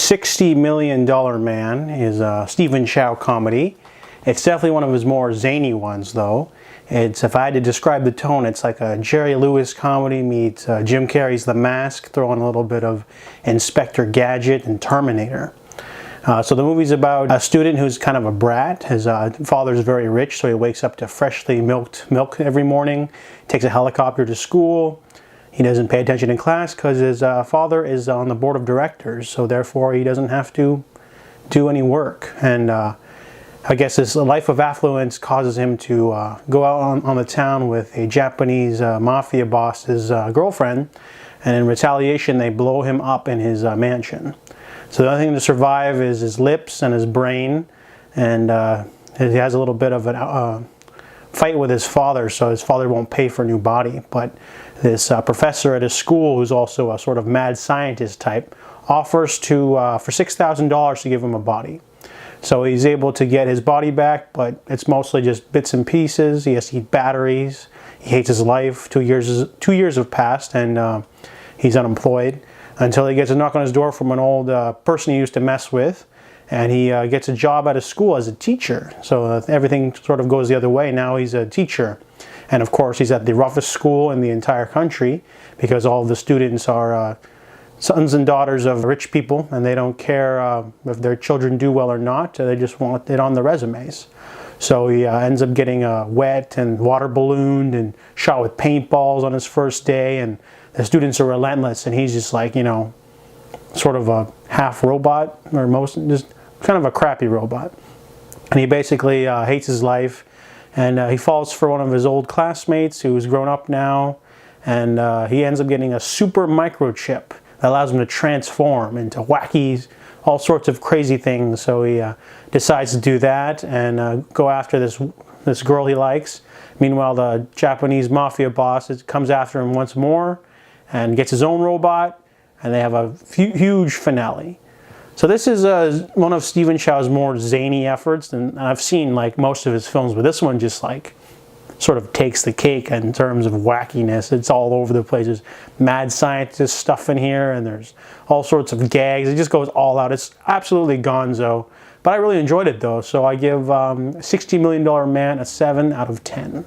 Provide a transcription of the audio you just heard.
$60 Million Man is a Stephen Chow comedy. It's definitely one of his more zany ones, though. If I had to describe the tone, it's like a Jerry Lewis comedy meets Jim Carrey's The Mask, throwing a little bit of Inspector Gadget and Terminator. So the movie's about a student who's kind of a brat. His father's very rich, so he wakes up to freshly milked milk every morning, takes a helicopter to school. He doesn't pay attention in class because his father is on the board of directors, so therefore he doesn't have to do any work. And I guess his life of affluence causes him to go out on the town with a Japanese mafia boss's girlfriend, and in retaliation they blow him up in his mansion. So the only thing to survive is his lips and his brain, and he has a little bit of a fight with his father, so his father won't pay for a new body. But this professor at his school, who's also a sort of mad scientist type, offers to for $6,000 to give him a body. So he's able to get his body back, but it's mostly just bits and pieces. He has to eat batteries. He hates his life. 2 years have passed, and he's unemployed until he gets a knock on his door from an old person he used to mess with, and he gets a job at a school as a teacher. So everything sort of goes the other way. Now he's a teacher, and of course he's at the roughest school in the entire country because all of the students are sons and daughters of rich people, and they don't care if their children do well or not. They just want it on their resumes. So he ends up getting wet and water ballooned and shot with paintballs on his first day, and the students are relentless, and he's just like, you know, sort of a half robot, or just kind of a crappy robot. And he basically hates his life, and he falls for one of his old classmates who's grown up now, and he ends up getting a super microchip that allows him to transform into wacky, all sorts of crazy things. So he decides to do that and go after this girl he likes. Meanwhile, the Japanese mafia boss comes after him once more and gets his own robot, and they have a huge finale. So this is one of Stephen Chow's more zany efforts, and I've seen like most of his films, but this one just like sort of takes the cake in terms of wackiness. It's all over the place. There's mad scientist stuff in here, and there's all sorts of gags. It just goes all out. It's absolutely gonzo, but I really enjoyed it though. So I give $60 Million Man a 7 out of 10.